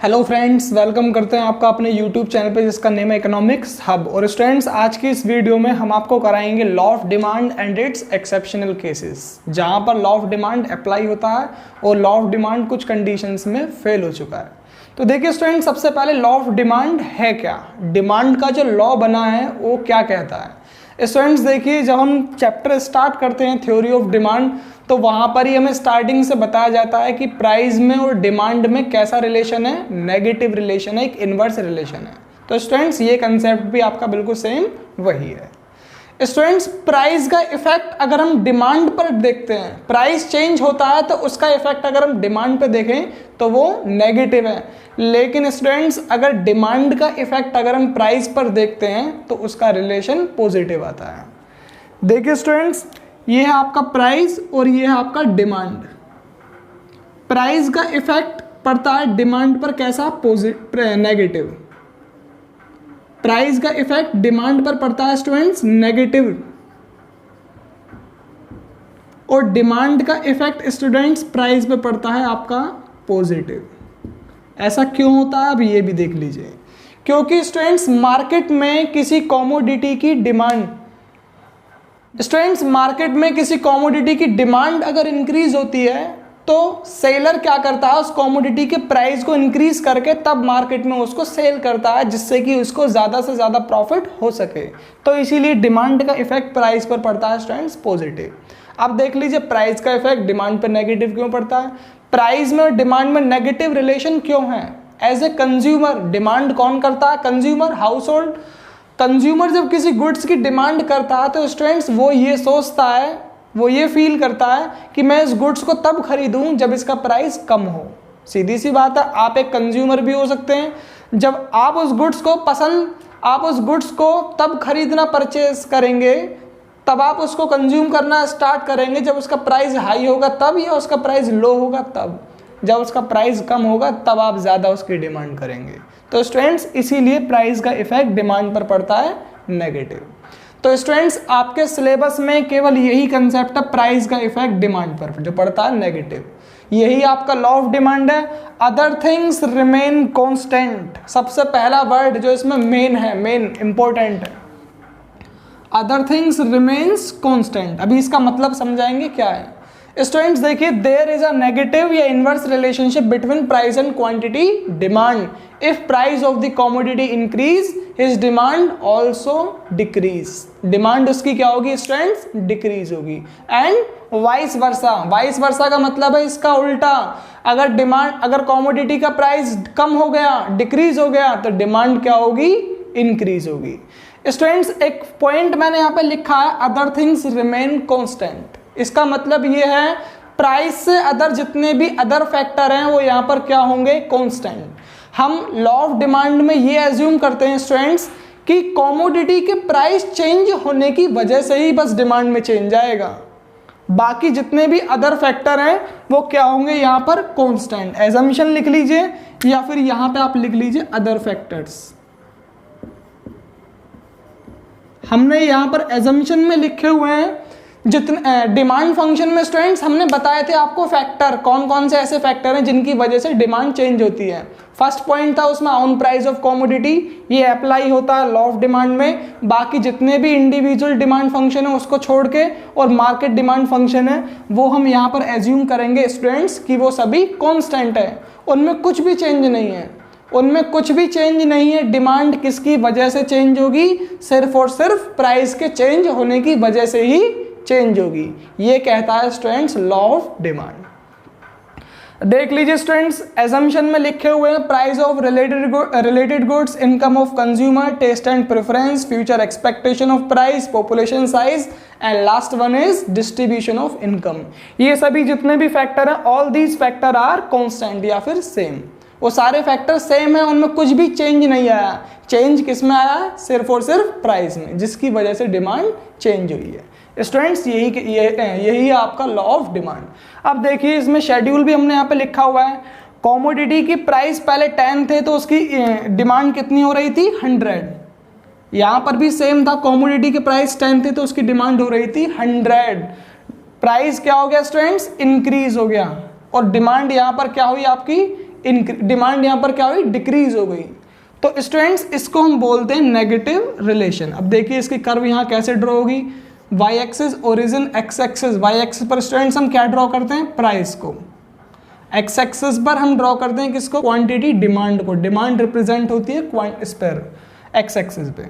Hello friends, welcome करते हैं आपका अपने यूट्यूब चैनल पे जिसका नेम है इकोनॉमिक्स हब। और स्टूडेंट्स, आज की इस वीडियो में हम आपको कराएंगे law of demand and it's exceptional cases, जहां पर लॉ ऑफ डिमांड अप्लाई होता है और लॉ ऑफ डिमांड कुछ कंडीशंस में फेल हो चुका है। तो देखिए स्टूडेंट्स, सबसे पहले लॉ ऑफ डिमांड है क्या, डिमांड का जो लॉ बना है वो क्या कहता है। स्टूडेंट्स देखिए, जब हम चैप्टर स्टार्ट करते हैं थ्योरी ऑफ डिमांड, तो वहाँ पर ही हमें स्टार्टिंग से बताया जाता है कि प्राइस में और डिमांड में कैसा रिलेशन है, नेगेटिव रिलेशन है, एक इनवर्स रिलेशन है। तो स्टूडेंट्स ये कंसेप्ट भी आपका बिल्कुल सेम वही है। स्टूडेंट्स, प्राइस का इफेक्ट अगर हम डिमांड पर देखते हैं, प्राइस चेंज होता है तो उसका इफेक्ट अगर हम डिमांड पे देखें तो वो नेगेटिव है। लेकिन स्टूडेंट्स, अगर डिमांड का इफेक्ट अगर हम प्राइस पर देखते हैं तो उसका रिलेशन पॉजिटिव आता है। देखिए स्टूडेंट्स, ये है आपका प्राइस और ये है आपका डिमांड। प्राइस का इफेक्ट पड़ता है डिमांड पर कैसा, पॉजिटिव, नेगेटिव। प्राइस का इफेक्ट डिमांड पर पड़ता है स्टूडेंट्स नेगेटिव, और डिमांड का इफेक्ट स्टूडेंट्स प्राइस पे पड़ता है आपका पॉजिटिव। ऐसा क्यों होता है, अब ये भी देख लीजिए। क्योंकि स्टूडेंट्स मार्केट में किसी कॉमोडिटी की डिमांड, स्टूडेंट्स मार्केट में किसी कॉमोडिटी की डिमांड अगर इंक्रीज होती है तो सेलर क्या करता है, उस कॉमोडिटी के प्राइस को इंक्रीज करके तब मार्केट में उसको सेल करता है, जिससे कि उसको ज़्यादा से ज़्यादा प्रॉफिट हो सके। तो इसीलिए डिमांड का इफेक्ट प्राइस पर पड़ता है स्टूडेंट्स पॉजिटिव। अब देख लीजिए, प्राइस का इफेक्ट डिमांड पर नेगेटिव क्यों पड़ता है। प्राइस में और डिमांड में नेगेटिव रिलेशन क्यों है। एज ए कंज्यूमर डिमांड कौन करता है, कंज्यूमर, हाउस होल्ड। कंज्यूमर जब किसी गुड्स की डिमांड करता है तो स्टूडेंट्स वो ये सोचता है, वो ये फील करता है कि मैं इस गुड्स को तब खरीदूं जब इसका प्राइस कम हो। सीधी सी बात है, आप एक कंज्यूमर भी हो सकते हैं। जब आप उस गुड्स को तब खरीदना परचेज करेंगे, तब आप उसको कंज्यूम करना स्टार्ट करेंगे जब उसका प्राइस हाई होगा तब, या उसका प्राइस लो होगा तब। जब उसका प्राइस कम होगा तब आप ज़्यादा उसकी डिमांड करेंगे। तो स्टूडेंट्स इसीलिए प्राइस का इफेक्ट डिमांड पर पड़ता है नेगेटिव। तो स्टूडेंट्स आपके सिलेबस में केवल यही कंसेप्ट है, प्राइस का इफेक्ट डिमांड पर जो पड़ता है नेगेटिव। यही आपका लॉ ऑफ डिमांड है। अदर थिंग्स रिमेन कांस्टेंट, सबसे पहला वर्ड जो इसमें मेन है, मेन इंपॉर्टेंट है, अदर थिंग्स रिमेन्स कांस्टेंट। अभी इसका मतलब समझाएंगे क्या है। स्टूडेंट्स देखिए, देयर इज अ नेगेटिव या inverse relationship between price and quantity demand. If price of the commodity increase, his demand also decrease. Demand उसकी क्या होगी स्टूडेंट्स, डिक्रीज होगी। And vice versa, vice versa का मतलब है इसका उल्टा। अगर कमोडिटी का प्राइस कम हो गया, डिक्रीज हो गया, तो डिमांड क्या होगी, इंक्रीज होगी। स्टूडेंट्स एक पॉइंट मैंने यहाँ पे लिखा है, अदर थिंग्स रिमेन कांस्टेंट। इसका मतलब ये है, प्राइस से अदर जितने भी अदर फैक्टर हैं वो यहाँ पर क्या होंगे, कांस्टेंट। हम लॉ ऑफ डिमांड में ये एज्यूम करते हैं स्टूडेंट्स कि कमोडिटी के प्राइस चेंज होने की वजह से ही बस डिमांड में चेंज आएगा, बाकी जितने भी अदर फैक्टर हैं वो क्या होंगे, यहाँ पर कांस्टेंट। एजम्पशन लिख लीजिए, या फिर यहाँ पे आप लिख लीजिए अदर फैक्टर्स। हमने यहाँ पर एजम्पशन में लिखे हुए हैं जितने डिमांड फंक्शन में स्टूडेंट्स हमने बताए थे आपको फैक्टर, कौन कौन से ऐसे फैक्टर हैं जिनकी वजह से डिमांड चेंज होती है। फर्स्ट पॉइंट था उसमें ऑन प्राइस ऑफ कमोडिटी, ये अप्लाई होता है लॉ ऑफ डिमांड में। बाकी जितने भी इंडिविजुअल डिमांड फंक्शन है उसको छोड़ के और मार्केट डिमांड फंक्शन है वो हम यहाँ पर एज्यूम करेंगे स्टूडेंट्स कि वो सभी कॉन्स्टेंट है, उनमें कुछ भी चेंज नहीं है, उनमें कुछ भी चेंज नहीं है। डिमांड किसकी वजह से चेंज होगी, सिर्फ और सिर्फ प्राइस के चेंज होने की वजह से ही चेंज होगी। ये कहता है स्टूडेंट्स लॉ ऑफ डिमांड। देख लीजिए स्टूडेंट्स, एजम्पशन में लिखे हुए हैं price of related goods, income of consumer, taste and preference, future expectation of price, population size, and last one is distribution of income. ये सभी जितने भी फैक्टर हैं, all these factor are constant या फिर सेम। वो सारे फैक्टर सेम है, उनमें कुछ भी चेंज नहीं आया। चेंज किस में आया है, सिर्फ और सिर्फ प्राइस में, जिसकी वजह से डिमांड चेंज हुई है। स्टूडेंट्स यही है आपका लॉ ऑफ डिमांड। अब देखिए इसमें शेड्यूल भी हमने यहाँ पे लिखा हुआ है। कमोडिटी की प्राइस पहले 10 थे तो उसकी डिमांड कितनी हो रही थी, 100। यहाँ पर भी सेम था, कमोडिटी के प्राइस 10 थे तो उसकी डिमांड हो रही थी 100। प्राइस क्या हो गया स्टूडेंट्स, इंक्रीज हो गया, और डिमांड यहाँ पर क्या हुई आपकी, डिमांड यहाँ पर क्या हुई, डिक्रीज हो गई। तो स्टूडेंट्स इसको हम बोलते हैं नेगेटिव रिलेशन। अब देखिए इसकी कर्व यहाँ कैसे ड्रॉ होगी, y axis origin, x axis, y axis पर स्टूडेंट्स हम क्या ड्रॉ करते हैं, प्राइस को, एक्स एक्सिस पर हम ड्रॉ करते हैं किसको, क्वांटिटी, डिमांड को। डिमांड रिप्रेजेंट होती है इस पर एक्स एक्सिस पे।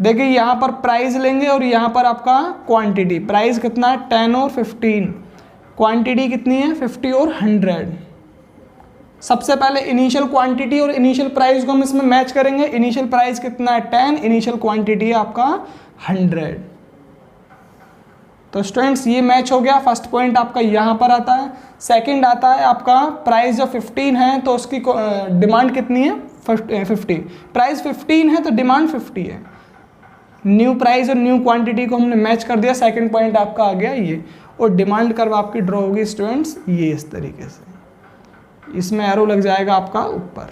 देखिए यहाँ पर प्राइस लेंगे और यहाँ पर आपका क्वांटिटी, प्राइस कितना है 10 और 15, क्वांटिटी कितनी है 50 और 100। सबसे पहले इनिशियल क्वांटिटी और इनिशियल प्राइस को हम इसमें मैच करेंगे। इनिशियल प्राइस कितना है 10, इनिशियल क्वांटिटी है आपका 100। तो स्टूडेंट्स ये मैच हो गया, फर्स्ट पॉइंट आपका यहाँ पर आता है। सेकंड आता है आपका प्राइस जो 15 है तो उसकी डिमांड कितनी है 50, प्राइस 15 है तो डिमांड 50 है। न्यू प्राइस और न्यू क्वांटिटी को हमने मैच कर दिया, सेकंड पॉइंट आपका आ गया ये। और डिमांड कर्व आपकी ड्रॉ होगी स्टूडेंट्स ये इस तरीके से, इसमें एरो लग जाएगा आपका ऊपर।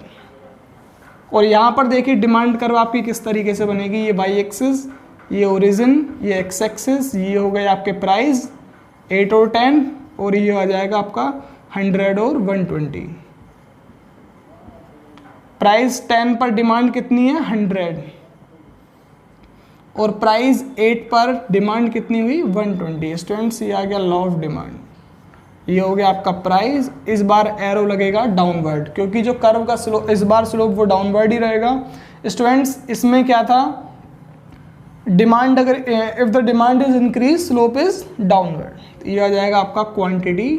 और यहाँ पर देखिए डिमांड कर्व आपकी किस तरीके से बनेगी, ये वाई एक्सिस, ये ओरिजिन, ये एक्स एक्सिस, ये हो गए आपके प्राइस 8 और 10, और ये आ जाएगा आपका 100 और 120। प्राइस 10 पर डिमांड कितनी है 100, और प्राइस 8 पर डिमांड कितनी हुई 120। स्टूडेंट्स ये आ गया लॉ ऑफ डिमांड। ये हो गया आपका प्राइस। इस बार एरो लगेगा डाउनवर्ड, क्योंकि जो कर्व का स्लोप, इस बार स्लोप वो डाउनवर्ड ही रहेगा। स्टूडेंट्स इसमें क्या था, डिमांड अगर if the demand is increase slope is downward, ये आ जाएगा आपका क्वांटिटी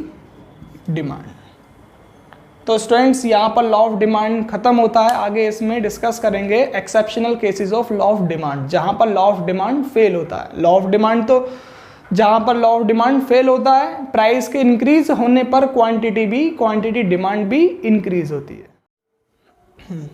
डिमांड। तो स्टूडेंट्स यहाँ पर लॉ ऑफ डिमांड खत्म होता है। आगे इसमें डिस्कस करेंगे exceptional cases of law of demand, जहाँ पर लॉ ऑफ डिमांड फेल होता है। लॉ ऑफ डिमांड तो जहाँ पर लॉ ऑफ डिमांड फेल होता है, प्राइस के इंक्रीज होने पर क्वांटिटी डिमांड भी इंक्रीज होती है।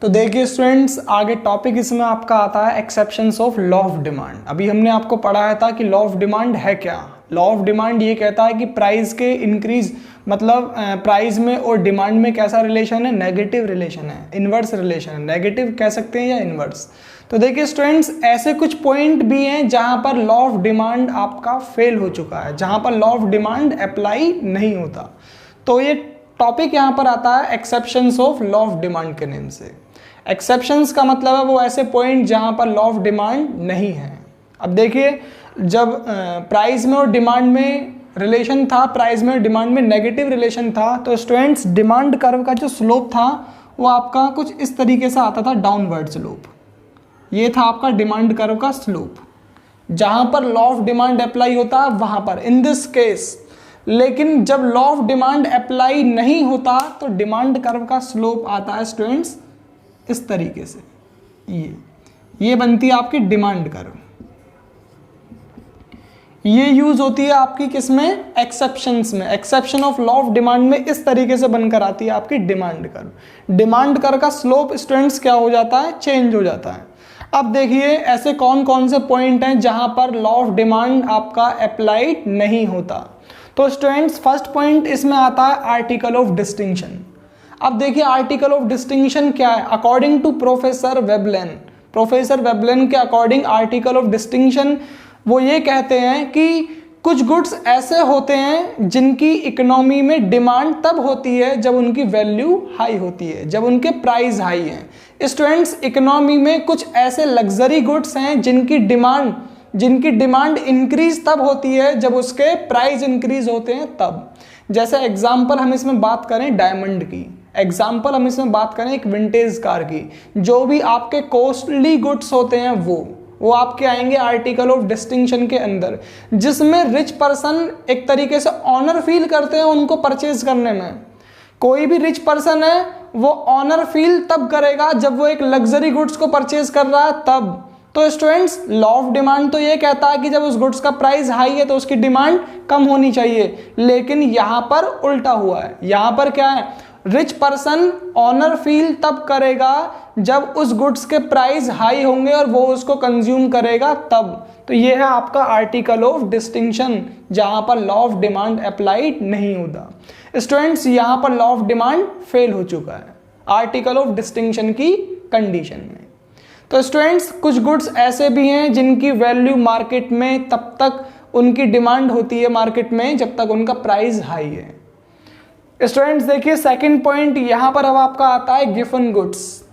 तो देखिए स्टूडेंट्स आगे टॉपिक इसमें आपका आता है exceptions of law of demand. अभी हमने आपको पढ़ाया था कि लॉ ऑफ डिमांड है क्या। लॉ ऑफ डिमांड ये कहता है कि प्राइस के इंक्रीज मतलब प्राइस में और डिमांड में कैसा रिलेशन है, नेगेटिव रिलेशन है, इन्वर्स रिलेशन है, नेगेटिव कह सकते हैं या इन्वर्स। तो देखिए स्टूडेंट्स ऐसे कुछ पॉइंट भी हैं जहां पर लॉ ऑफ डिमांड आपका फेल हो चुका है, जहां पर लॉ ऑफ डिमांड अप्लाई नहीं होता। तो ये टॉपिक यहाँ पर आता है exceptions of law of demand के नेम से। एक्सेप्शंस का मतलब है वो ऐसे पॉइंट जहां पर लॉ ऑफ डिमांड नहीं है। अब देखिए जब प्राइस में और डिमांड में रिलेशन था, प्राइस में और डिमांड में नेगेटिव रिलेशन था, तो स्टूडेंट्स डिमांड कर्व का जो स्लोप था वो आपका कुछ इस तरीके से आता था, डाउनवर्ड स्लोप। ये था आपका डिमांड कर्व का स्लोप, जहां पर लॉ ऑफ डिमांड अप्लाई होता है वहां पर, इन दिस केस। लेकिन जब लॉ ऑफ डिमांड अप्लाई नहीं होता तो डिमांड कर्व का स्लोप आता है स्टूडेंट्स इस तरीके से, ये बनती है आपकी डिमांड कर्व। ये यूज होती है आपकी किसमें, एक्सेप्शंस में। Exception of law of demand में इस तरीके से बनकर आती है आपकी डिमांड कर्व। डिमांड कर्व का स्लोप स्टूडेंट्स क्या हो जाता है, चेंज हो जाता है। अब देखिए ऐसे कौन कौन से पॉइंट हैं जहां पर लॉ ऑफ डिमांड आपका अप्लाइड नहीं होता। तो स्टूडेंट्स फर्स्ट पॉइंट इसमें आता है आर्टिकल ऑफ डिस्टिंक्शन। अब देखिए आर्टिकल ऑफ डिस्टिंक्शन क्या है, अकॉर्डिंग टू प्रोफेसर वेबलेन के अकॉर्डिंग आर्टिकल ऑफ डिस्टिंक्शन वो ये कहते हैं कि कुछ गुड्स ऐसे होते हैं जिनकी इकोनॉमी में डिमांड तब होती है जब उनकी वैल्यू हाई होती है, जब उनके प्राइस हाई हैं। स्टूडेंट्स इकोनॉमी में कुछ ऐसे लग्जरी गुड्स हैं जिनकी डिमांड इंक्रीज तब होती है जब उसके प्राइस इंक्रीज होते हैं तब। जैसे एग्जाम्पल हम इसमें बात करें डायमंड की, एग्जाम्पल हम इसमें बात करें एक विंटेज कार की, जो भी आपके कॉस्टली गुड्स होते हैं वो आपके आएंगे आर्टिकल ऑफ डिस्टिंक्शन के अंदर, जिसमें रिच पर्सन एक तरीके से ऑनर फील करते हैं उनको परचेज करने में। कोई भी रिच पर्सन है वो ऑनर फील तब करेगा जब वो एक लग्जरी गुड्स को परचेज कर रहा है तब। तो स्टूडेंट्स लॉ ऑफ डिमांड तो ये कहता है कि जब उस गुड्स का प्राइस हाई है तो उसकी डिमांड कम होनी चाहिए, लेकिन यहां पर उल्टा हुआ है। यहां पर क्या है, रिच पर्सन ऑनर फील तब करेगा जब उस गुड्स के प्राइस हाई होंगे और वो उसको कंज्यूम करेगा तब। तो ये है आपका आर्टिकल ऑफ डिस्टिंक्शन, जहां पर लॉ ऑफ डिमांड अप्लाइड नहीं होता। स्टूडेंट्स यहां पर लॉ ऑफ डिमांड फेल हो चुका है आर्टिकल ऑफ डिस्टिंक्शन की कंडीशन में। तो स्टूडेंट्स कुछ गुड्स ऐसे भी हैं जिनकी वैल्यू मार्केट में तब तक उनकी डिमांड होती है मार्केट में जब तक उनका प्राइस हाई है। स्टूडेंट्स देखिए सेकंड पॉइंट यहाँ पर अब आपका आता है गिवन गुड्स।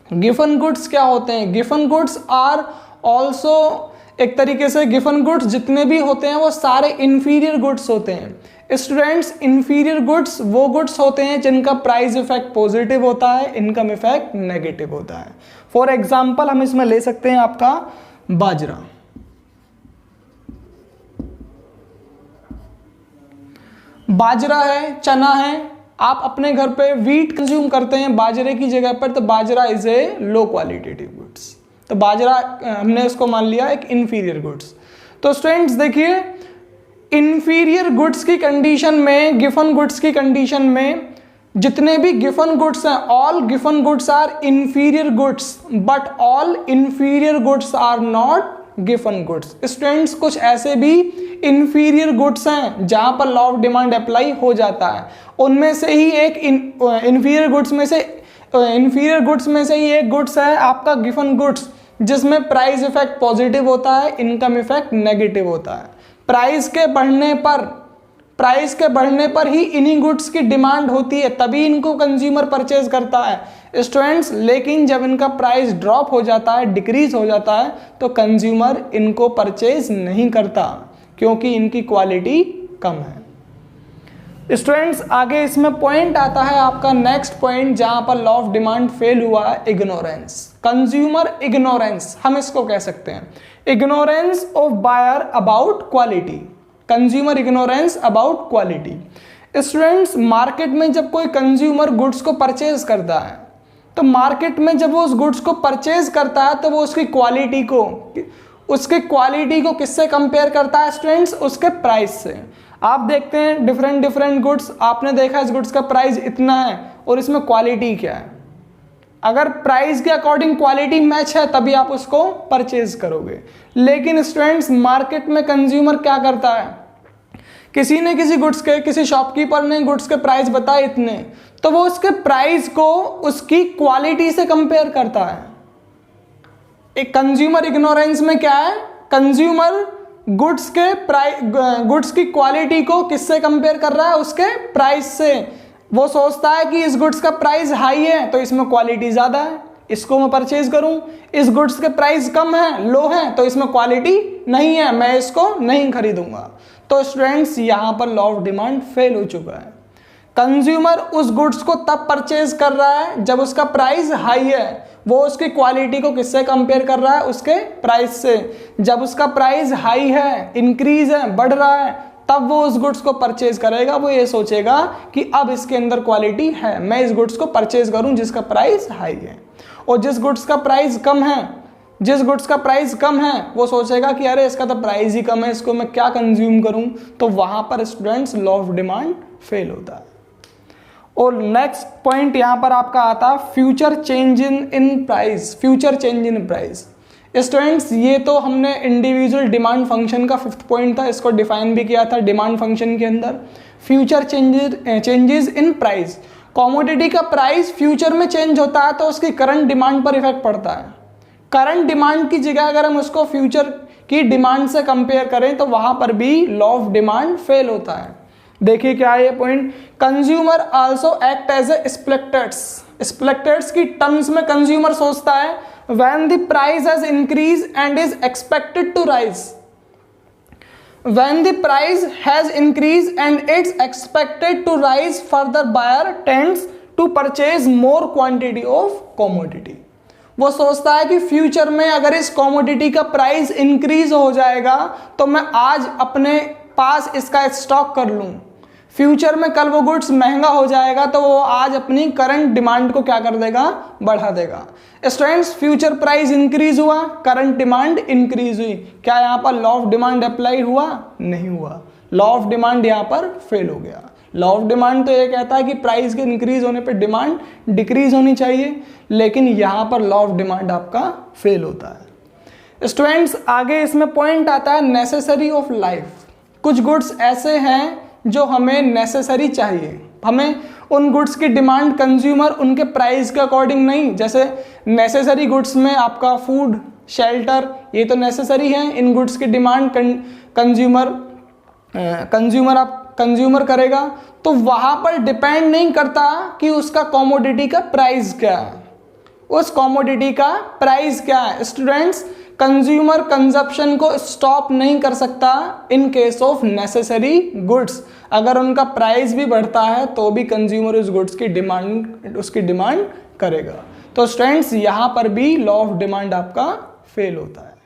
गिवन गुड्स क्या होते हैं? गिवन गुड्स आर ऑल्सो, एक तरीके से गिवन गुड्स जितने भी होते हैं वो सारे इंफीरियर गुड्स होते हैं। स्टूडेंट्स इंफीरियर गुड्स वो गुड्स होते हैं जिनका प्राइस इफेक्ट पॉजिटिव होता है, इनकम इफेक्ट नेगेटिव होता है। फॉर एग्जाम्पल हम इसमें ले सकते हैं आपका बाजरा। बाजरा है, चना है, आप अपने घर पे व्हीट कंज्यूम करते हैं बाजरे की जगह पर, तो bajra is a low qualitative goods, तो बाजरा हमने इसको मान लिया एक इंफीरियर गुड्स। तो स्टूडेंट्स देखिए इंफीरियर गुड्स की कंडीशन में, गिवन गुड्स की कंडीशन में जितने भी गिवन गुड्स हैं, all given goods are inferior goods but all inferior goods are not given goods. Students कुछ ऐसे भी इंफीरियर गुड्स हैं जहां पर लॉ ऑफ डिमांड अप्लाई हो जाता है, उनमें से ही एक इंफीरियर गुड्स में से ही एक गुड्स है आपका गिवन गुड्स जिसमें प्राइस इफेक्ट पॉजिटिव होता है, इनकम इफेक्ट नेगेटिव होता है। प्राइस के बढ़ने पर ही इन्हीं गुड्स की डिमांड होती है, तभी इनको कंज्यूमर परचेज करता है स्टूडेंट्स। लेकिन जब इनका प्राइस ड्रॉप हो जाता है, डिक्रीज हो जाता है, तो कंज्यूमर इनको परचेज नहीं करता क्योंकि इनकी क्वालिटी कम है। स्टूडेंट्स आगे इसमें पॉइंट आता है आपका नेक्स्ट पॉइंट जहां पर लॉ ऑफ डिमांड फेल हुआ है, इग्नोरेंस, कंज्यूमर इग्नोरेंस हम इसको कह सकते हैं। Ignorance of buyer about quality, consumer ignorance about quality. Students market में जब कोई कंज्यूमर गुड्स को परचेज करता है, तो मार्केट में जब वो उस गुड्स को परचेज करता है तो वो उसकी क्वालिटी को किससे कंपेयर करता है स्टूडेंट्स? उसके प्राइस से। आप देखते हैं डिफरेंट गुड्स, आपने देखा इस गुड्स का प्राइस इतना है और इसमें क्वालिटी क्या है। अगर प्राइस के अकॉर्डिंग क्वालिटी मैच है तभी आप उसको परचेज करोगे। लेकिन स्टूडेंट्स मार्केट में कंज्यूमर क्या करता है, किसी शॉपकीपर ने गुड्स के प्राइस बताए इतने, तो वो उसके प्राइस को उसकी क्वालिटी से कंपेयर करता है। एक कंज्यूमर इग्नोरेंस में क्या है, कंज्यूमर गुड्स की क्वालिटी को किससे कंपेयर कर रहा है? उसके प्राइस से। वो सोचता है कि इस गुड्स का प्राइस हाई है तो इसमें क्वालिटी ज़्यादा है, इसको मैं परचेज करूं। इस गुड्स के प्राइस कम है, लो है, तो इसमें क्वालिटी नहीं है, मैं इसको नहीं खरीदूंगा। तो स्टूडेंट्स यहाँ पर लॉ ऑफ डिमांड फेल हो चुका है। कंज्यूमर उस गुड्स को तब परचेज कर रहा है जब उसका प्राइस हाई है। वो उसकी क्वालिटी को किससे कंपेयर कर रहा है? उसके प्राइस से। जब उसका प्राइस हाई है, इंक्रीज है, बढ़ रहा है, तब वो उस गुड्स को परचेज करेगा। वो ये सोचेगा कि अब इसके अंदर क्वालिटी है, मैं इस गुड्स को परचेज करूं जिसका प्राइस हाई है। और जिस गुड्स का प्राइस कम है वो सोचेगा कि अरे इसका तो प्राइस ही कम है, इसको मैं क्या कंज्यूम करूं। तो वहां पर students law of demand fail होता है। और नेक्स्ट पॉइंट यहां पर आपका आता है future change in price. Students ये तो हमने इंडिविजुअल डिमांड फंक्शन का 5th पॉइंट था, इसको डिफाइन भी किया था डिमांड फंक्शन के अंदर। Future changes in price, commodity का प्राइस फ्यूचर में चेंज होता है तो उसकी करंट डिमांड पर इफेक्ट पड़ता है। करंट डिमांड की जगह अगर हम उसको फ्यूचर की डिमांड से कंपेयर करें तो वहां पर भी लॉ ऑफ डिमांड फेल होता है। देखिए क्या है ये point, consumer also act as a spectators की टर्म्स में कंज्यूमर सोचता है when the price has increased and is expected to rise. When the price has increased and it's expected to rise, further buyer tends to purchase more quantity of commodity. वो सोचता है कि future में अगर इस commodity का price increase हो जाएगा तो मैं आज अपने पास इसका स्टॉक कर लूं। फ्यूचर में कल वो गुड्स महंगा हो जाएगा तो वो आज अपनी करंट डिमांड को क्या कर देगा? बढ़ा देगा। स्टूडेंट्स फ्यूचर प्राइस इंक्रीज हुआ, करंट डिमांड इंक्रीज हुई, क्या यहाँ पर लॉ ऑफ डिमांड अप्लाई हुआ? नहीं हुआ। लॉ ऑफ डिमांड यहाँ पर फेल हो गया। लॉ ऑफ डिमांड तो ये कहता है कि प्राइस के इंक्रीज होने पर डिमांड डिक्रीज होनी चाहिए, लेकिन यहाँ पर लॉ ऑफ डिमांड आपका फेल होता है। स्टूडेंट्स आगे इसमें पॉइंट आता है नेसेसरी ऑफ लाइफ। कुछ गुड्स ऐसे हैं जो हमें नेसेसरी चाहिए, हमें उन गुड्स की डिमांड कंज्यूमर उनके प्राइस के अकॉर्डिंग नहीं, जैसे नेसेसरी गुड्स में आपका फूड, शेल्टर, ये तो नेसेसरी है। इन गुड्स की डिमांड कंज्यूमर करेगा, तो वहां पर डिपेंड नहीं करता कि उसका कमोडिटी का प्राइस क्या है, उस कमोडिटी का प्राइस क्या है। स्टूडेंट्स, कंज्यूमर कंजप्शन को स्टॉप नहीं कर सकता in case of necessary goods. अगर उनका प्राइस भी बढ़ता है तो भी कंज्यूमर उस गुड्स की डिमांड करेगा। तो स्टूडेंट्स, यहां पर भी लॉ ऑफ डिमांड आपका फेल होता है।